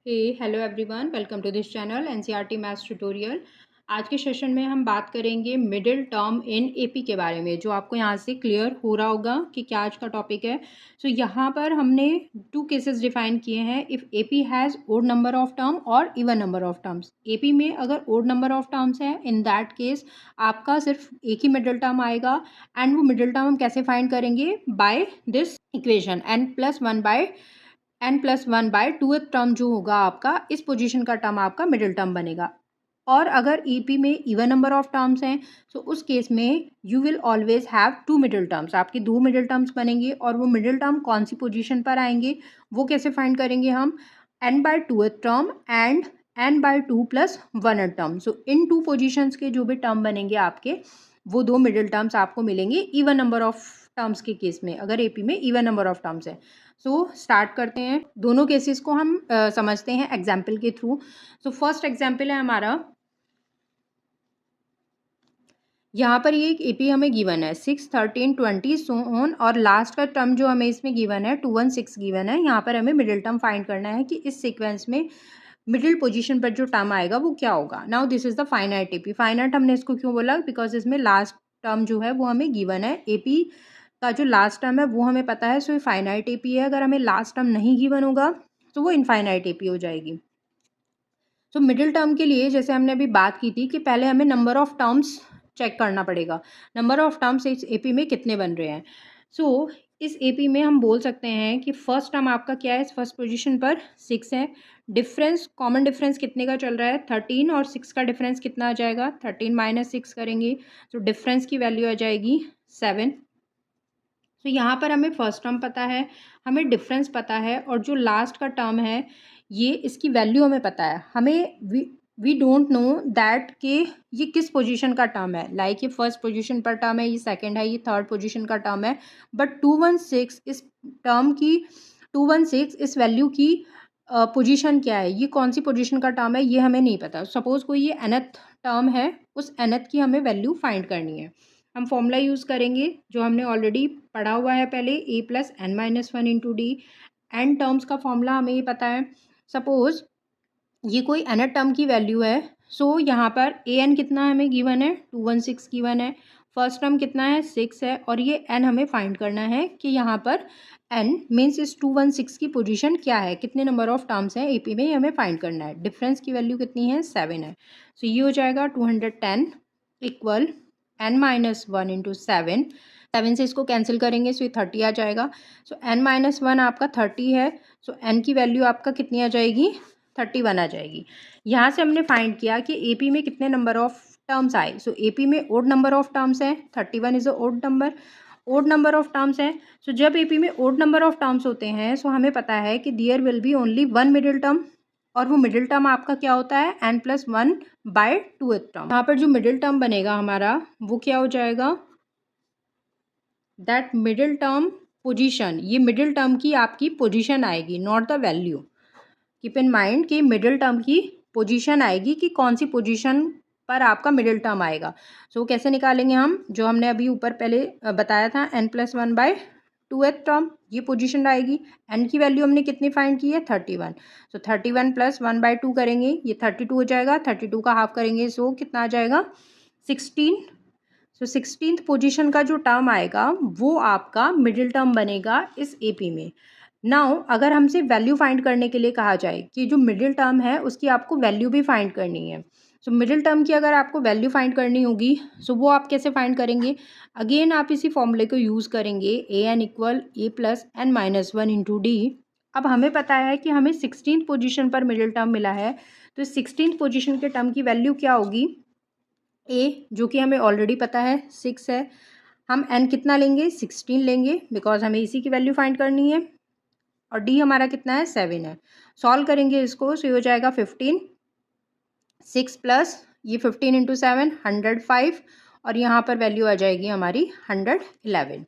Hello everyone, welcome to this channel NCERT maths tutorial. आज के session में हम बात करेंगे मिडिल टर्म इन एपी के बारे में, जो आपको यहाँ से क्लियर हो रहा होगा कि क्या आज का टॉपिक है। सो यहाँ पर हमने टू केसेस डिफाइन किए हैं, if AP has odd number of term और even number of terms. AP में अगर ओड नंबर ऑफ टर्म्स है, इन दैट केस आपका सिर्फ एक ही मिडिल टर्म आएगा। एंड वो मिडिल टर्म हम कैसे फाइंड करेंगे? By this equation n+1/n+1 twoth term जो होगा आपका, इस पोजीशन का टर्म आपका मिडिल टर्म बनेगा। और अगर ईपी में इवन नंबर ऑफ टर्म्स हैं, तो उस केस में you will always have two middle terms. आपके दो मिडिल टर्म्स बनेंगे और वो मिडिल टर्म कौन सी पोजीशन पर आएंगे, वो कैसे फाइंड करेंगे हम? n/2th term and n/2 + 1th term. So in two positions के जो भी टर्म बनेंगे आपके, वो दो मिडिल टर्म्स आपको मिलेंगे इवन नंबर ऑफ टर्म्स के केस में, अगर एपी में इवन नंबर ऑफ टर्म्स है। स्टार्ट करते हैं। दोनों केसेस को हम समझते हैं एग्जाम्पल के थ्रू। फर्स्ट एग्जाम्पल है हमारा, यहाँ पर ये एक एपी हमें गिवन है 6, 13, 20 सो ऑन, और लास्ट का टर्म जो हमें इसमें गिवन है 2, 1, 6 गिवन है। यहाँ पर हमें मिडिल टर्म फाइंड करना है कि इस सीक्वेंस में मिडिल पोजीशन पर जो टर्म आएगा वो क्या होगा। Now this is the finite AP. Finite हमने इसको क्यों बोला? बिकॉज इसमें लास्ट टर्म जो है वो हमें गिवन है। एपी का जो लास्ट टर्म है वो हमें पता है, सो ये फाइनाइट एपी है। अगर हमें लास्ट टर्म नहीं गिवन होगा तो वो इनफाइनाइट एपी हो जाएगी। तो मिडिल टर्म के लिए जैसे हमने अभी बात की थी कि पहले हमें नंबर ऑफ टर्म्स चेक करना पड़ेगा, नंबर ऑफ टर्म्स इस एपी में कितने बन रहे हैं। इस एपी में हम बोल सकते हैं कि फर्स्ट टर्म आपका क्या है, इस फर्स्ट पोजीशन पर 6 है। डिफरेंस, कॉमन डिफरेंस कितने का चल रहा है? 13, और 6 का डिफरेंस कितना आ जाएगा? 13 - 6 करेंगे तो डिफरेंस की वैल्यू आ जाएगी 7। तो यहाँ पर हमें फर्स्ट टर्म पता है, हमें डिफरेंस पता है, और जो लास्ट का टर्म है ये इसकी वैल्यू हमें पता है। हमें वी डोंट नो दैट कि ये किस पोजीशन का टर्म है। लाइक ये फर्स्ट पोजीशन पर टर्म है, ये सेकंड है, ये थर्ड पोजीशन का टर्म है। बट 216 इस टर्म की, 216 इस वैल्यू की पोजीशन क्या है, ये कौन सी पोजीशन का टर्म है, ये हमें नहीं पता। सपोज़ कोई ये nth टर्म है, उस nth की हमें वैल्यू फाइंड करनी है। हम फॉर्मूला यूज़ करेंगे जो हमने ऑलरेडी पढ़ा हुआ है पहले, a + n - 1 × d। N terms का फॉर्मूला हमें ये पता है। सपोज़ ये कोई nth टर्म की वैल्यू है, यहाँ पर an कितना हमें गिवन है? 216 गिवन है। फर्स्ट टर्म कितना है? 6 है, और ये n हमें फाइंड करना है कि यहाँ पर n मीन्स इस 216 की पोजीशन क्या है, कितने नंबर ऑफ टर्म्स हैं एपी में, ये हमें फाइंड करना है। डिफरेंस की वैल्यू कितनी है? 7 है। ये हो जाएगा 210 इक्वल n - 1 × 7। 7 से इसको कैंसिल करेंगे ये 30 आ जाएगा। n - 1 आपका 30 है, n की वैल्यू आपका कितनी आ जाएगी? 31 आ जाएगी। यहाँ से हमने फाइंड किया कि एपी में कितने नंबर ऑफ टर्म्स आए। एपी में ओड नंबर ऑफ टर्म्स है, 31 is a odd number, odd number of terms है। जब एपी में ओड नंबर ऑफ टर्म्स होते हैं, हमें पता है कि there will be only one middle term, और वो मिडिल टर्म आपका क्या होता है? n+1/2th term. यहाँ पर जो मिडिल टर्म बनेगा हमारा वो क्या हो जाएगा? दैट मिडिल टर्म पोजीशन, ये मिडिल टर्म की आपकी पोजीशन आएगी, not the value. Keep in mind कि मिडिल टर्म की पोजीशन आएगी कि कौन सी पोजीशन पर आपका मिडिल टर्म आएगा। कैसे निकालेंगे हम? जो हमने अभी ऊपर पहले बताया था, n+1/2th टर्म, ये पोजीशन आएगी। n की वैल्यू हमने कितनी फाइंड की है? 31। 31 + 1/2 करेंगे, ये 32 हो जाएगा। 32 का हाफ करेंगे, कितना आ जाएगा? 16। 16th पोजीशन का जो टर्म आएगा वो आपका मिडिल टर्म बनेगा इस एपी में। नाउ अगर हमसे वैल्यू फाइंड करने के लिए कहा जाए कि जो मिडिल टर्म है उसकी आपको वैल्यू भी फाइंड करनी है, मिडिल टर्म की अगर आपको वैल्यू फाइंड करनी होगी, वो आप कैसे फाइंड करेंगे? अगेन आप इसी फॉर्मूले को यूज़ करेंगे, an = a + n - 1 × d। अब हमें पता है कि हमें 16th पोजीशन पर मिडिल टर्म मिला है, तो 16th पोजीशन के टर्म की वैल्यू क्या होगी? a, जो कि हमें ऑलरेडी पता है 6 है। हम n कितना लेंगे? 16 लेंगे, बिकॉज हमें इसी की वैल्यू फाइंड करनी है। और d हमारा कितना है? 7 है। सॉल्व करेंगे इसको, ये हो जाएगा 15, 6 प्लस ये 15 × 7 105, और यहाँ पर वैल्यू आ जाएगी हमारी 111।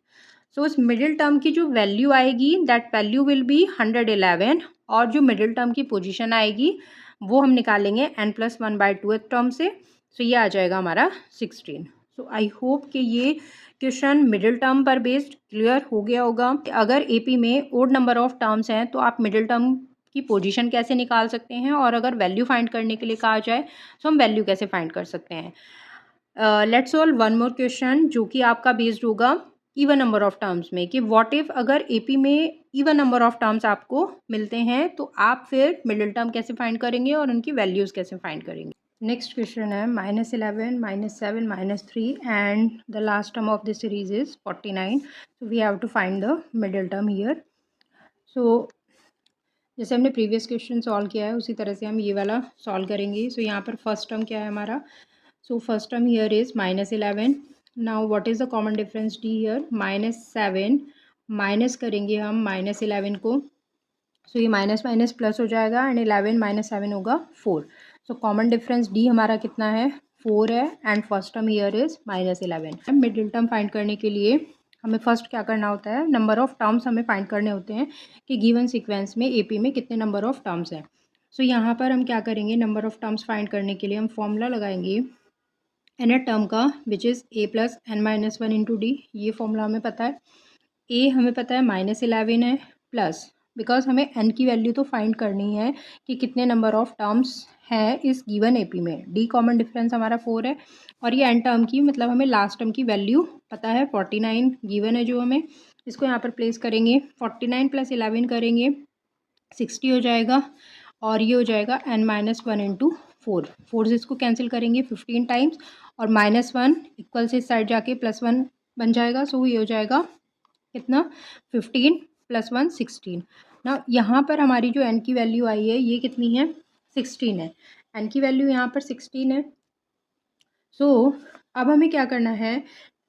इस मिडिल टर्म की जो वैल्यू आएगी, दैट वैल्यू विल बी 111, और जो मिडिल टर्म की पोजीशन आएगी वो हम निकालेंगे n+1/2th टर्म से। ये आ जाएगा हमारा 16। आई होप कि ये क्वेश्चन मिडिल टर्म पर बेस्ड क्लियर हो गया होगा। अगर एपी में ओड नंबर ऑफ टर्म्स हैं तो आप मिडिल टर्म की पोजीशन कैसे निकाल सकते हैं, और अगर वैल्यू फाइंड करने के लिए कहा जाए तो हम वैल्यू कैसे फाइंड कर सकते हैं। Let's solve one more question जो कि आपका बेस्ड होगा इवन नंबर ऑफ टर्म्स में, कि व्हाट इफ अगर एपी में इवन नंबर ऑफ टर्म्स आपको मिलते हैं तो आप फिर मिडिल टर्म कैसे फाइंड करेंगे और उनकी वैल्यूज़ कैसे फाइंड करेंगे। नेक्स्ट क्वेश्चन है -11, -7, -3 and the last term of the series is 49. So we have to find the middle term here. So जैसे हमने प्रीवियस क्वेश्चन सॉल्व किया है उसी तरह से हम ये वाला सॉल्व करेंगे। सो यहाँ पर फर्स्ट टर्म क्या है हमारा, so first term here is -11. Now what is the common difference D here, -7 minus करेंगे हम -11 को, सो ये माइनस माइनस प्लस हो जाएगा एंड 11 -7 होगा 4. सो कॉमन डिफरेंस डी हमारा कितना है, 4 है and first term here is -11. Middle term find करने के लिए हमें फर्स्ट क्या करना होता है, नंबर ऑफ टर्म्स हमें फाइंड करने होते हैं कि गिवन सीक्वेंस में एपी में कितने नंबर ऑफ टर्म्स हैं। सो यहाँ पर हम क्या करेंगे, नंबर ऑफ टर्म्स फाइंड करने के लिए हम फॉर्मूला लगाएंगे एन टर्म का which is a + n-1 into D. ये फॉर्मूला हमें पता है, a हमें पता है -11 है, प्लस बिकॉज हमें n की वैल्यू तो फाइंड करनी है कि कितने नंबर ऑफ टर्म्स हैं इस गिवन एपी में। d कॉमन डिफरेंस हमारा 4 है और ये n टर्म की मतलब हमें लास्ट टर्म की वैल्यू पता है 49 गिवन है जो हमें, इसको यहाँ पर प्लेस करेंगे। 49 + 11 करेंगे 60 हो जाएगा और ये हो जाएगा n-1 इंटू 4। 4 से इसको कैंसिल करेंगे 15 टाइम्स और -1 इक्वल से इस साइड जाके +1 बन जाएगा। सो ये हो जाएगा कितना, 15 + 1 16 ना। यहाँ पर हमारी जो n की वैल्यू आई है ये कितनी है, 16 है। n की वैल्यू यहाँ पर 16 है। सो अब हमें क्या करना है,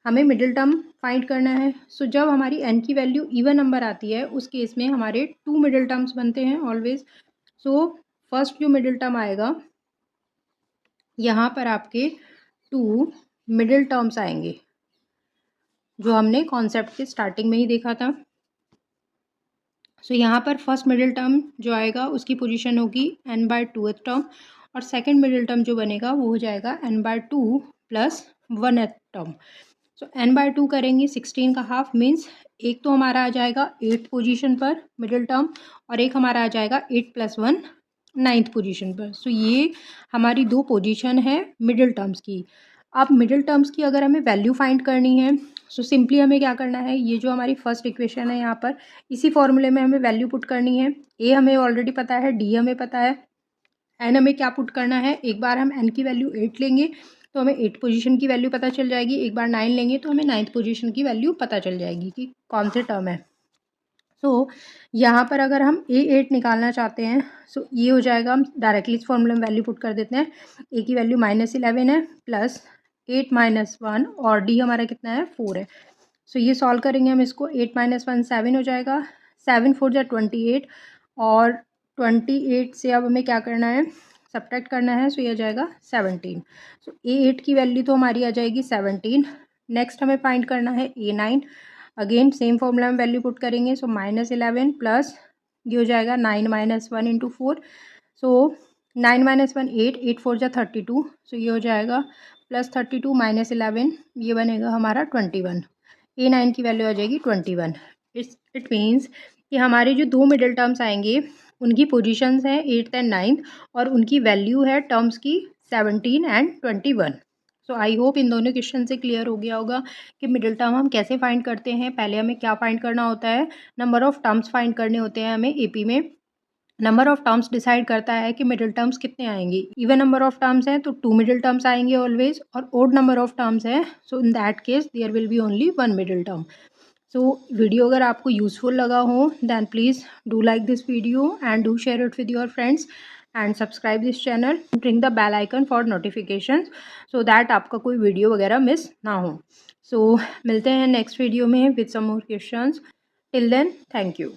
हमें मिडिल टर्म फाइंड करना है। सो जब हमारी n की वैल्यू इवन नंबर आती है उस केस में हमारे 2 मिडिल टर्म्स बनते हैं ऑलवेज। सो फर्स्ट जो मिडिल टर्म आएगा यहाँ पर आपके 2 मिडिल टर्म्स आएंगे जो हमने कॉन्सेप्ट के स्टार्टिंग में ही देखा था। सो यहाँ पर फर्स्ट मिडिल टर्म जो आएगा उसकी पोजीशन होगी n/2th टर्म और सेकंड मिडिल टर्म जो बनेगा वो हो जाएगा n/2 + 1th टर्म। सो n/2 करेंगे 16 का हाफ मीन्स एक तो हमारा आ जाएगा 8th पोजीशन पर मिडिल टर्म और एक हमारा आ जाएगा 8 + 1 9th पोजीशन पर। सो ये हमारी 2 पोजीशन है मिडिल टर्म्स की। अब मिडिल टर्म्स की अगर हमें वैल्यू फाइंड करनी है सो सिंपली हमें क्या करना है, ये जो हमारी फर्स्ट इक्वेशन है यहाँ पर इसी फॉर्मूले में हमें वैल्यू पुट करनी है। ए हमें ऑलरेडी पता है, डी हमें पता है, एन हमें क्या पुट करना है, एक बार हम एन की वैल्यू 8 लेंगे तो हमें 8 पोजीशन की वैल्यू पता चल जाएगी, एक बार 9 लेंगे तो हमें 9th पोजीशन की वैल्यू पता चल जाएगी कि कौन से टर्म है। सो यहाँ पर अगर हम A8 निकालना चाहते हैं सो ये हो जाएगा, हम डायरेक्टली इस फॉर्मूले में वैल्यू पुट कर देते हैं। ए की वैल्यू -11 है प्लस 8 - 1 और डी हमारा कितना है 4 है। सो ये सॉल्व करेंगे हम इसको, 8 - 1 7 हो जाएगा, 7 4 जा 28 और 28 से अब हमें क्या करना है, सब्ट्रैक्ट करना है। सो ये आ जाएगा 17। सो A8 की वैल्यू तो हमारी आ जाएगी 17। नेक्स्ट हमें फाइंड करना है A9, अगेन सेम फॉर्मूला में वैल्यू पुट करेंगे। सो -11 प्लस ये हो जाएगा 9 - 1 इंटू 4। सो 9 - 1 8, 8 4 जा 32। सो ये हो जाएगा +32 - 11 ये बनेगा हमारा 21। A9 की वैल्यू आ जाएगी 21। इट मीन्स कि हमारे जो 2 मिडिल टर्म्स आएंगे उनकी पोजीशंस हैं 8th एंड 9th और उनकी वैल्यू है टर्म्स की 17 एंड 21। सो आई होप इन दोनों क्वेश्चन से क्लियर हो गया होगा कि मिडिल टर्म हम कैसे फाइंड करते हैं। पहले हमें क्या फाइंड करना होता है, नंबर ऑफ टर्म्स फाइंड करने होते हैं हमें एपी में। नंबर ऑफ टर्म्स डिसाइड करता है कि मिडिल टर्म्स कितने आएंगे। इवन नंबर ऑफ टर्म्स हैं तो 2 मिडिल टर्म्स आएंगे ऑलवेज, और ओड नंबर ऑफ टर्म्स है so in that case there will be only 1 middle term. So video अगर आपको यूज़फुल लगा हो then please do like this video and do share it with your friends and subscribe this channel, ring the bell icon for notification so that आपका कोई video वगैरह miss ना हो। So मिलते हैं नेक्स्ट वीडियो में with some more questions. Till then thank you.